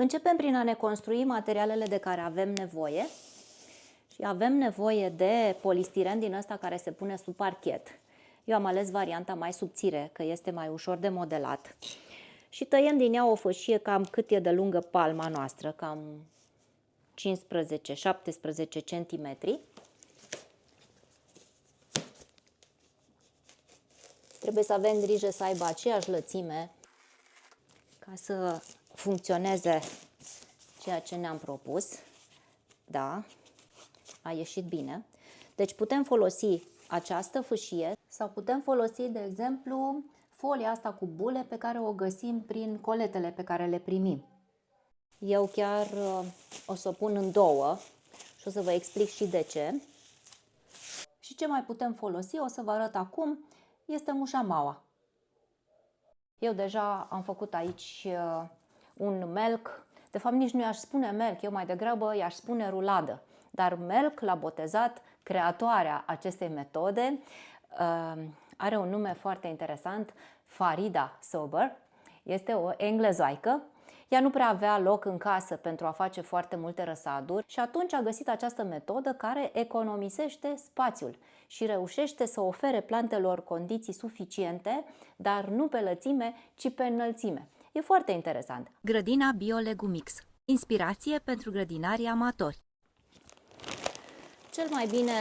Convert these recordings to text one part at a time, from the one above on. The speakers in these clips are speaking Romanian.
Începem prin a ne construi materialele de care avem nevoie și avem nevoie de polistiren din ăsta care se pune sub parchet. Eu am ales varianta mai subțire, că este mai ușor de modelat. Și tăiem din ea o fășie cam cât e de lungă palma noastră, cam 15-17 cm. Trebuie să avem grijă să aibă aceeași lățime ca să funcționeze ceea ce ne-am propus. Da, a ieșit bine. Deci putem folosi această fâșie sau putem folosi, de exemplu, folia asta cu bule pe care o găsim prin coletele pe care le primim. Eu chiar o să o pun în două și o să vă explic și de ce. Și ce mai putem folosi, o să vă arăt acum, este mușamaua. Eu deja am făcut aici un melc. De fapt, nici nu i-aș spune melc, eu mai degrabă i-aș spune ruladă. Dar melc l-a botezat creatoarea acestei metode. Are un nume foarte interesant, Farida Sober. Este o englezoaică. Ea nu prea avea loc în casă pentru a face foarte multe răsaduri și atunci a găsit această metodă care economisește spațiul și reușește să ofere plantelor condiții suficiente, dar nu pe lățime, ci pe înălțime. E foarte interesant. Grădina BioLegumix. Inspirație pentru grădinarii amatori. Cel mai bine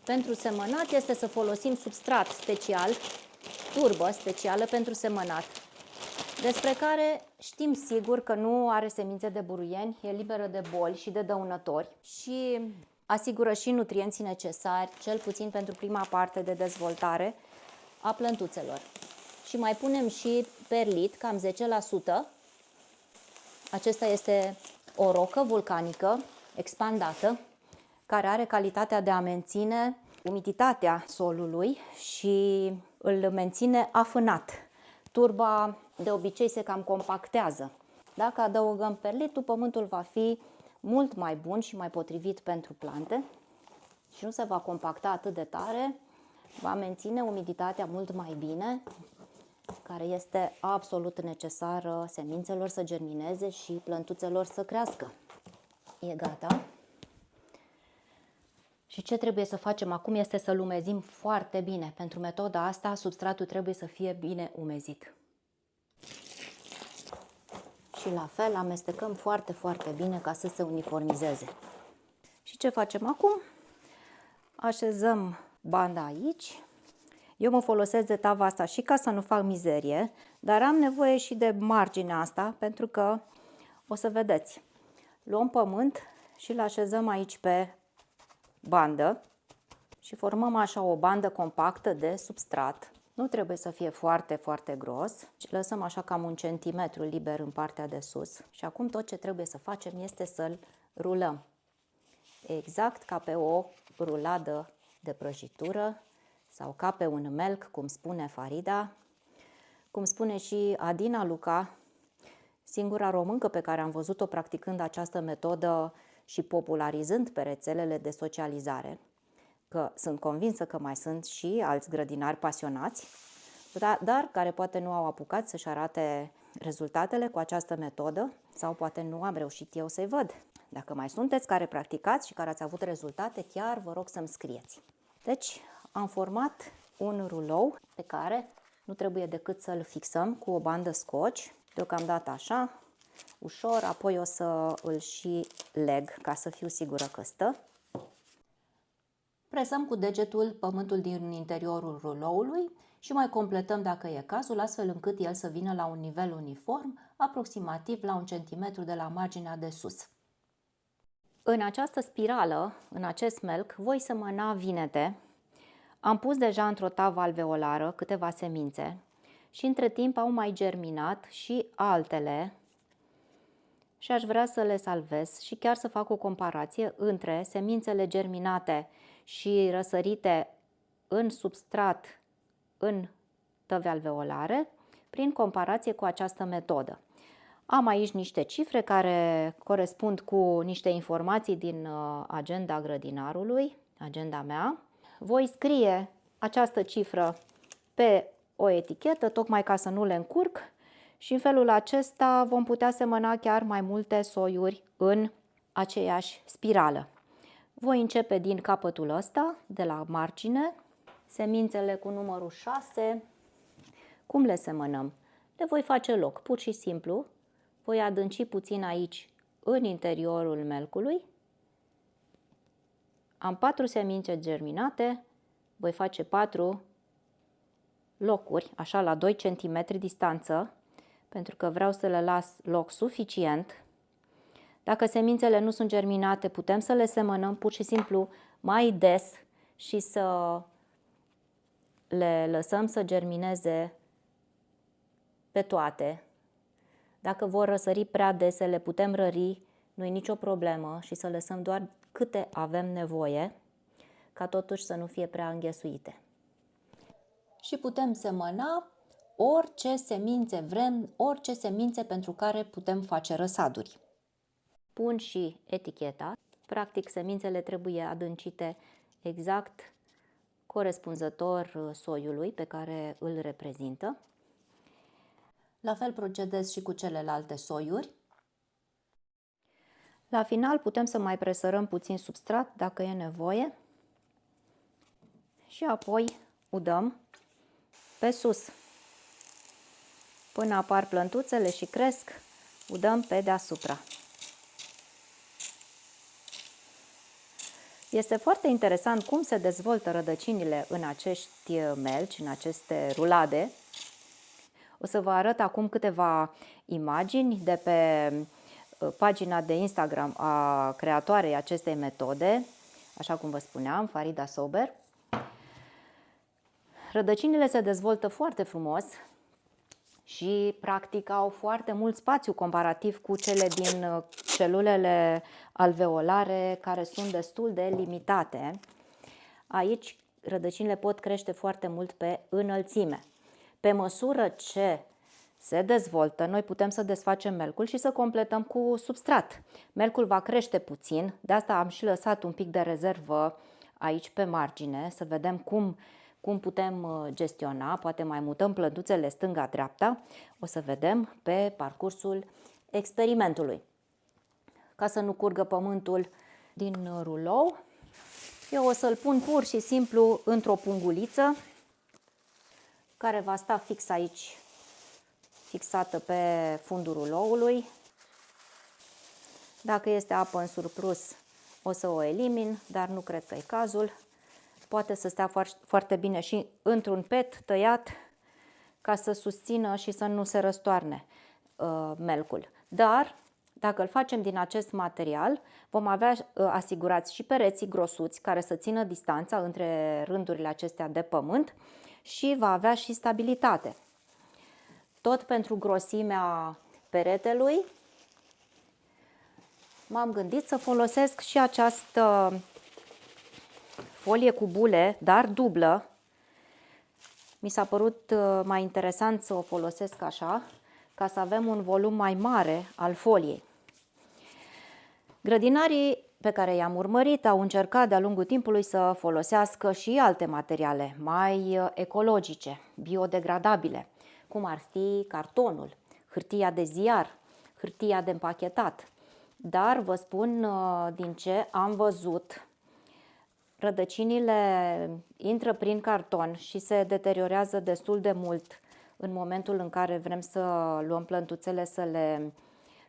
pentru semănat este să folosim substrat special, turbă specială pentru semănat, despre care știm sigur că nu are semințe de buruieni, e liberă de boli și de dăunători și asigură și nutrienții necesari, cel puțin pentru prima parte de dezvoltare a plântuțelor. Și mai punem și perlit, cam 10%. Acesta este o rocă vulcanică expandată, care are calitatea de a menține umiditatea solului și îl menține afânat. Turba de obicei se cam compactează. Dacă adăugăm perlitul, pământul va fi mult mai bun și mai potrivit pentru plante și nu se va compacta atât de tare, va menține umiditatea mult mai bine, care este absolut necesară semințelor să germineze și plântuțelor să crească. E gata. Și ce trebuie să facem acum este să-l umezim foarte bine. Pentru metoda asta, substratul trebuie să fie bine umezit. Și la fel amestecăm foarte, foarte bine ca să se uniformizeze. Și ce facem acum? Așezăm banda aici. Eu mă folosesc de tava asta și ca să nu fac mizerie, dar am nevoie și de marginea asta pentru că, o să vedeți, luăm pământ și îl așezăm aici pe bandă și formăm așa o bandă compactă de substrat. Nu trebuie să fie foarte, foarte gros. Lăsăm așa cam 1 centimetru liber în partea de sus. Și acum tot ce trebuie să facem este să-l rulăm. Exact ca pe o ruladă de prăjitură sau ca pe un melc, cum spune Farida, cum spune și Adina Luca, singura româncă pe care am văzut-o practicând această metodă și popularizând pe rețelele de socializare, că sunt convinsă că mai sunt și alți grădinari pasionați, dar care poate nu au apucat să-și arate rezultatele cu această metodă sau poate nu am reușit eu să-i văd. Dacă mai sunteți care practicați și care ați avut rezultate, chiar vă rog să-mi scrieți. Deci am format un rulou pe care nu trebuie decât să-l fixăm cu o bandă scoci, deocamdată așa, ușor, apoi o să îl și leg ca să fiu sigură că stă. Presăm cu degetul pământul din interiorul ruloului și mai completăm dacă e cazul, astfel încât el să vină la un nivel uniform, aproximativ la 1 cm de la marginea de sus. În această spirală, în acest melc, voi semăna vinete. Am pus deja într-o tavă alveolară câteva semințe și între timp au mai germinat și altele și aș vrea să le salvez și chiar să fac o comparație între semințele germinate și răsărite în substrat în tăvi alveolare prin comparație cu această metodă. Am aici niște cifre care corespund cu niște informații din agenda grădinarului, agenda mea. Voi scrie această cifră pe o etichetă, tocmai ca să nu le încurc Și în felul acesta vom putea semăna chiar mai multe soiuri în aceeași spirală. Voi începe din capătul ăsta, de la margine, semințele cu numărul 6. Cum le semănăm? Le voi face loc, pur și simplu. Voi adânci puțin aici, în interiorul melcului. Am 4 semințe germinate, voi face 4 locuri, așa la 2 cm distanță, pentru că vreau să le las loc suficient. Dacă semințele nu sunt germinate, putem să le semănăm pur și simplu mai des și să le lăsăm să germineze pe toate. Dacă vor răsări prea dese, le putem rări, nu e nicio problemă, și să lăsăm doar câte avem nevoie, ca totuși să nu fie prea înghesuite. Și putem semăna orice semințe vrem, orice semințe pentru care putem face răsaduri. Pun și eticheta. Practic, semințele trebuie adâncite exact corespunzător soiului pe care îl reprezintă. La fel procedez și cu celelalte soiuri. La final putem să mai presărăm puțin substrat dacă e nevoie și apoi udăm pe sus. Până apar plântuțele și cresc, udăm pe deasupra. Este foarte interesant cum se dezvoltă rădăcinile în acești melci, în aceste rulade. O să vă arăt acum câteva imagini de pe pagina de Instagram a creatoarei acestei metode, așa cum vă spuneam, Farida Sober. Rădăcinile se dezvoltă foarte frumos și practic au foarte mult spațiu comparativ cu cele din celulele alveolare, care sunt destul de limitate. Aici rădăcinile pot crește foarte mult pe înălțime. Pe măsură ce se dezvoltă, noi putem să desfacem melcul și să completăm cu substrat. Melcul va crește puțin, de asta am și lăsat un pic de rezervă aici pe margine, să vedem cum putem gestiona, poate mai mutăm plăduțele stânga-dreapta, o să vedem pe parcursul experimentului. Ca să nu curgă pământul din rulou, eu o să-l pun pur și simplu într-o punguliță care va sta fix aici, fixată pe fundul ruloului. Dacă este apă în surplus, o să o elimin, dar nu cred că e cazul. Poate să stea foarte bine și într-un pet tăiat ca să susțină și să nu se răstoarne melcul. Dar dacă îl facem din acest material, vom avea asigurați și pereții grosuți care să țină distanța între rândurile acestea de pământ și va avea și stabilitate. Tot pentru grosimea peretelui m-am gândit să folosesc și această folie cu bule, dar dublă. Mi s-a părut mai interesant să o folosesc așa, ca să avem un volum mai mare al foliei. Grădinarii pe care i-am urmărit au încercat de-a lungul timpului să folosească și alte materiale mai ecologice, biodegradabile, cum ar fi cartonul, hârtia de ziar, hârtia de împachetat. Dar vă spun din ce am văzut, rădăcinile intră prin carton și se deteriorează destul de mult în momentul în care vrem să luăm plântuțele să le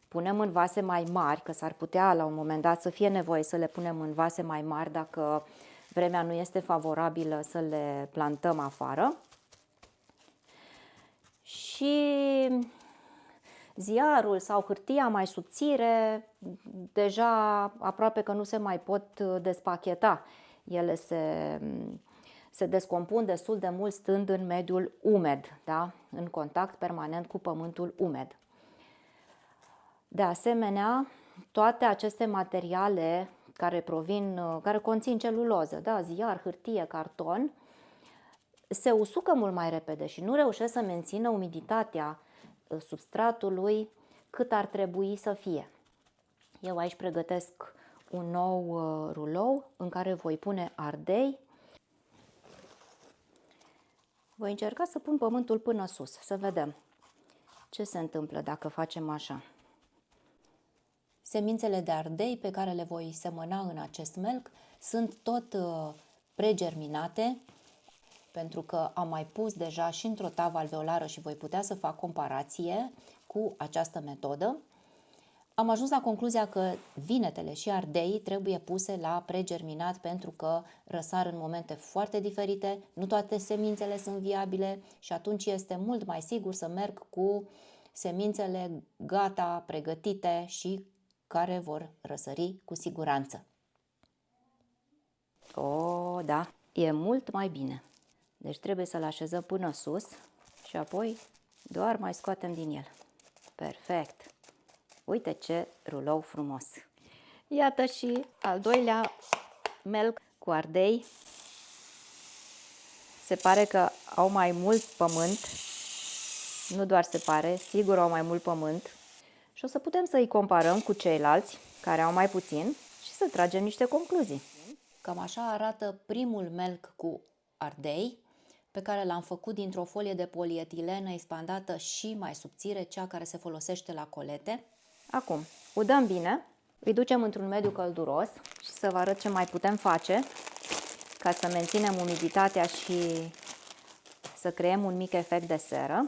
punem în vase mai mari, că s-ar putea la un moment dat să fie nevoie să le punem în vase mai mari dacă vremea nu este favorabilă să le plantăm afară. Și ziarul sau hârtia mai subțire deja aproape că nu se mai pot despacheta. Ele se descompun destul de mult stând în mediul umed, da? În contact permanent cu pământul umed. De asemenea, toate aceste materiale care conțin celuloză, da? Ziar, hârtie, carton, se usucă mult mai repede și nu reușesc să mențină umiditatea substratului cât ar trebui să fie. Eu aici pregătesc un nou rulou în care voi pune ardei. Voi încerca să pun pământul până sus, să vedem Ce se întâmplă dacă facem așa? Semințele de ardei pe care le voi semăna în acest melc sunt tot pregerminate, pentru că am mai pus deja și într-o tavă alveolară și voi putea să fac comparație cu această metodă. Am ajuns la concluzia că vinetele și ardeii trebuie puse la pregerminat pentru că răsar în momente foarte diferite, nu toate semințele sunt viabile și atunci este mult mai sigur să merg cu semințele gata, pregătite și care vor răsări cu siguranță. O, da, e mult mai bine. Deci trebuie să-l așezăm până sus și apoi doar mai scoatem din el. Perfect! Uite ce rulou frumos! Iată și al doilea melc cu ardei. Se pare că au mai mult pământ. Nu doar se pare, sigur au mai mult pământ. Și o să putem să îi comparăm cu ceilalți care au mai puțin și să tragem niște concluzii. Cam așa arată primul melc cu ardei, pe care l-am făcut dintr-o folie de polietilenă expandată și mai subțire, cea care se folosește la colete. Acum, udăm bine, îi ducem într-un mediu călduros și să vă arăt ce mai putem face ca să menținem umiditatea și să creăm un mic efect de seră.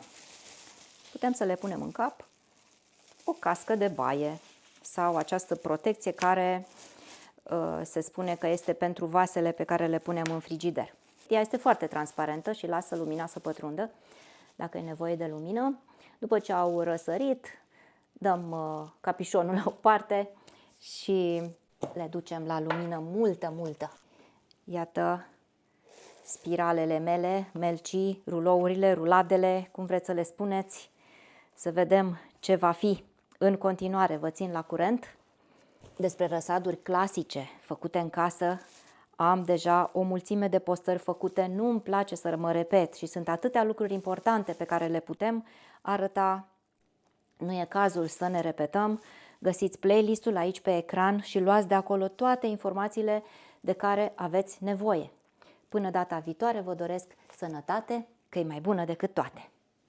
Putem să le punem în cap o cască de baie sau această protecție care se spune că este pentru vasele pe care le punem în frigider. Ea este foarte transparentă și lasă lumina să pătrundă dacă e nevoie de lumină. După ce au răsărit, dăm capișonul la o parte și le ducem la lumină multă. Iată spiralele mele, melcii, rulourile, ruladele, cum vreți să le spuneți. Să vedem ce va fi în continuare, vă țin la curent. Despre răsaduri clasice făcute în casă am deja o mulțime de postări făcute, nu îmi place să mă repet și sunt atâtea lucruri importante pe care le putem arăta. Nu e cazul să ne repetăm. Găsiți playlistul aici pe ecran și luați de acolo toate informațiile de care aveți nevoie. Până data viitoare vă doresc sănătate, că e mai bună decât toate.